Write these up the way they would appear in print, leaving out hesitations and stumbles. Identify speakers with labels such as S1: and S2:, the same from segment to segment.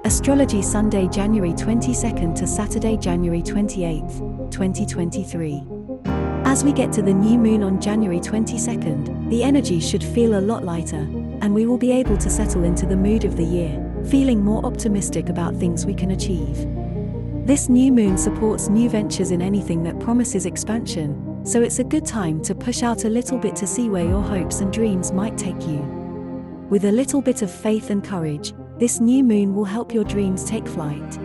S1: Astrology Sunday, January 22nd to Saturday, January 28th, 2023. As we get to the new moon on January 22nd, the energy should feel a lot lighter, and we will be able to settle into the mood of the year, feeling more optimistic about things we can achieve. This new moon supports new ventures in anything that promises expansion, so it's a good time to push out a little bit to see where your hopes and dreams might take you. With a little bit of faith and courage, this new moon will help your dreams take flight.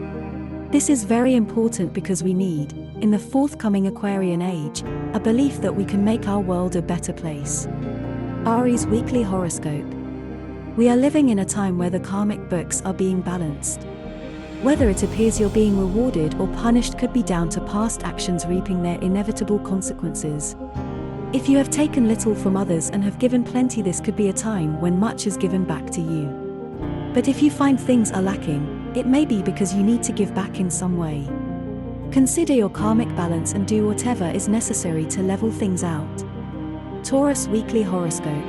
S1: This is very important because we need, in the forthcoming Aquarian age, a belief that we can make our world a better place. Aries Weekly Horoscope. We are living in a time where the karmic books are being balanced. Whether it appears you're being rewarded or punished could be down to past actions reaping their inevitable consequences. If you have taken little from others and have given plenty, this could be a time when much is given back to you. But if you find things are lacking, it may be because you need to give back in some way. Consider your karmic balance and do whatever is necessary to level things out. Taurus Weekly Horoscope.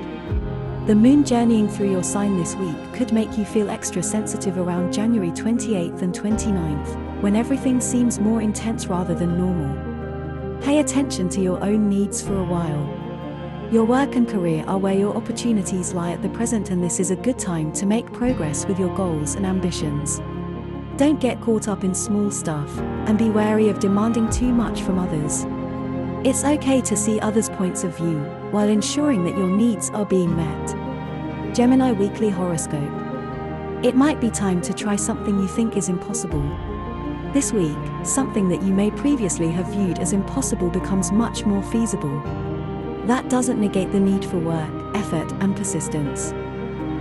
S1: The moon journeying through your sign this week could make you feel extra sensitive around January 28th and 29th, when everything seems more intense rather than normal. Pay attention to your own needs for a while. Your work and career are where your opportunities lie at the present, and this is a good time to make progress with your goals and ambitions. Don't get caught up in small stuff, and be wary of demanding too much from others. It's okay to see others' points of view, while ensuring that your needs are being met. Gemini Weekly Horoscope. It might be time to try something you think is impossible. This week, something that you may previously have viewed as impossible becomes much more feasible. That doesn't negate the need for work, effort, and persistence.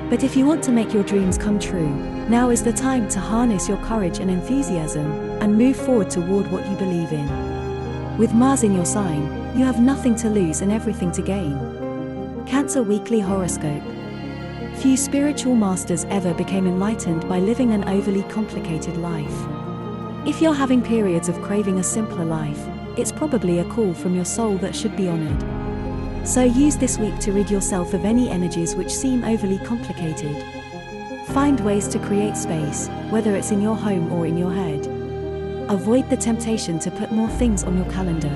S1: But if you want to make your dreams come true, now is the time to harness your courage and enthusiasm, and move forward toward what you believe in. With Mars in your sign, you have nothing to lose and everything to gain. Cancer Weekly Horoscope. Few spiritual masters ever became enlightened by living an overly complicated life. If you're having periods of craving a simpler life, it's probably a call from your soul that should be honored. So use this week to rid yourself of any energies which seem overly complicated. Find ways to create space, whether it's in your home or in your head. Avoid the temptation to put more things on your calendar.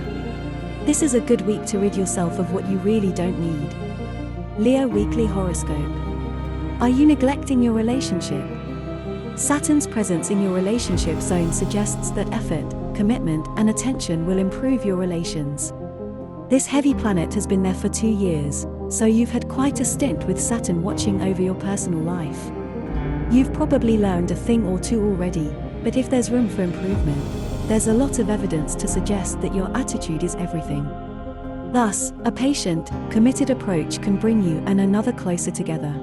S1: This is a good week to rid yourself of what you really don't need. Leo Weekly Horoscope. Are you neglecting your relationship? Saturn's presence in your relationship zone suggests that effort, commitment, and attention will improve your relations. This heavy planet has been there for 2 years, so you've had quite a stint with Saturn watching over your personal life. You've probably learned a thing or two already, but if there's room for improvement, there's a lot of evidence to suggest that your attitude is everything. Thus, a patient, committed approach can bring you and another closer together.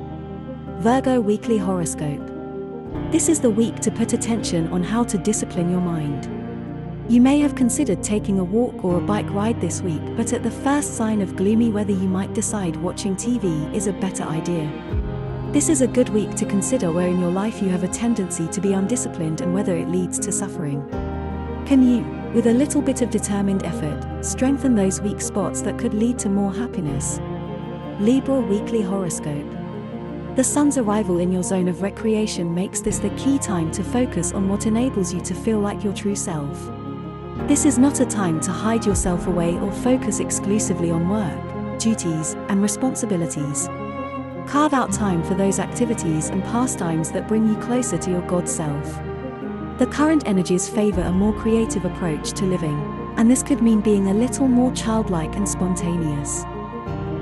S1: Virgo Weekly Horoscope. This is the week to put attention on how to discipline your mind. You may have considered taking a walk or a bike ride this week, but at the first sign of gloomy weather you might decide watching TV is a better idea. This is a good week to consider where in your life you have a tendency to be undisciplined and whether it leads to suffering. Can you, with a little bit of determined effort, strengthen those weak spots that could lead to more happiness? Libra Weekly Horoscope. The sun's arrival in your zone of recreation makes this the key time to focus on what enables you to feel like your true self. This is not a time to hide yourself away or focus exclusively on work, duties, and responsibilities. Carve out time for those activities and pastimes that bring you closer to your God self. The current energies favor a more creative approach to living, and this could mean being a little more childlike and spontaneous.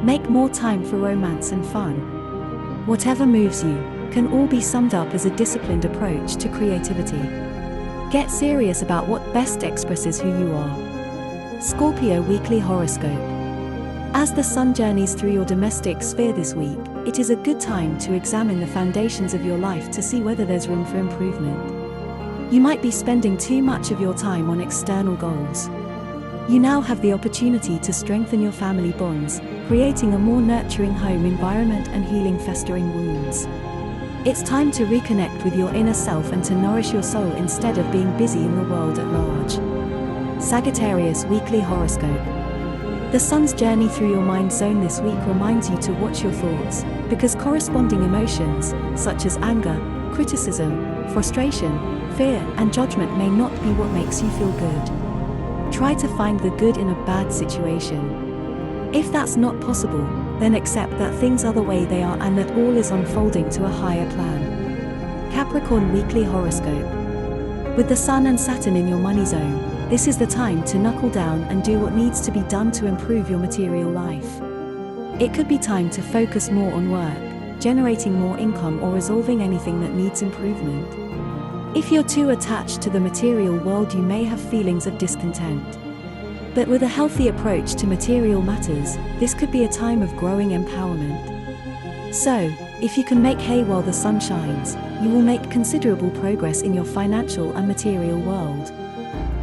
S1: Make more time for romance and fun. Whatever moves you can all be summed up as a disciplined approach to creativity. Get serious about what best expresses who you are. Scorpio Weekly Horoscope. As the sun journeys through your domestic sphere this week, it is a good time to examine the foundations of your life to see whether there's room for improvement. You might be spending too much of your time on external goals. You now have the opportunity to strengthen your family bonds, creating a more nurturing home environment and healing festering wounds. It's time to reconnect with your inner self and to nourish your soul instead of being busy in the world at large. Sagittarius Weekly Horoscope. The sun's journey through your mind zone this week reminds you to watch your thoughts, because corresponding emotions, such as anger, criticism, Frustration, fear, and judgment may not be what makes you feel good. Try to find the good in a bad situation. If that's not possible, then accept that things are the way they are and that all is unfolding to a higher plan. Capricorn Weekly Horoscope. With the Sun and Saturn in your money zone, this is the time to knuckle down and do what needs to be done to improve your material life. It could be time to focus more on work, generating more income, or resolving anything that needs improvement. If you're too attached to the material world, you may have feelings of discontent. But with a healthy approach to material matters, this could be a time of growing empowerment. So, if you can make hay while the sun shines, you will make considerable progress in your financial and material world.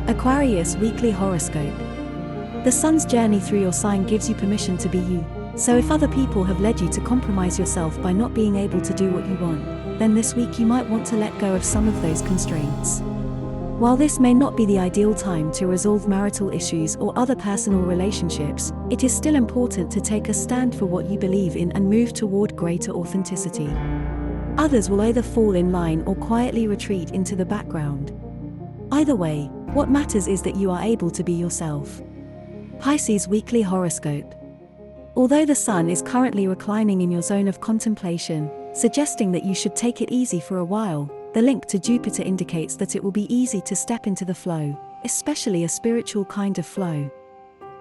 S1: Aquarius Weekly Horoscope. The sun's journey through your sign gives you permission to be you. So if other people have led you to compromise yourself by not being able to do what you want, then this week you might want to let go of some of those constraints. While this may not be the ideal time to resolve marital issues or other personal relationships, it is still important to take a stand for what you believe in and move toward greater authenticity. Others will either fall in line or quietly retreat into the background. Either way, what matters is that you are able to be yourself. Pisces Weekly Horoscope. Although the sun is currently reclining in your zone of contemplation, suggesting that you should take it easy for a while, the link to Jupiter indicates that it will be easy to step into the flow, especially a spiritual kind of flow.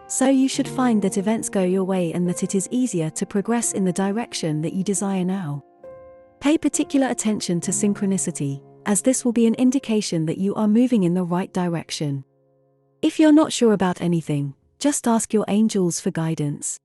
S1: So you should find that events go your way and that it is easier to progress in the direction that you desire now. Pay particular attention to synchronicity, as this will be an indication that you are moving in the right direction. If you're not sure about anything, just ask your angels for guidance.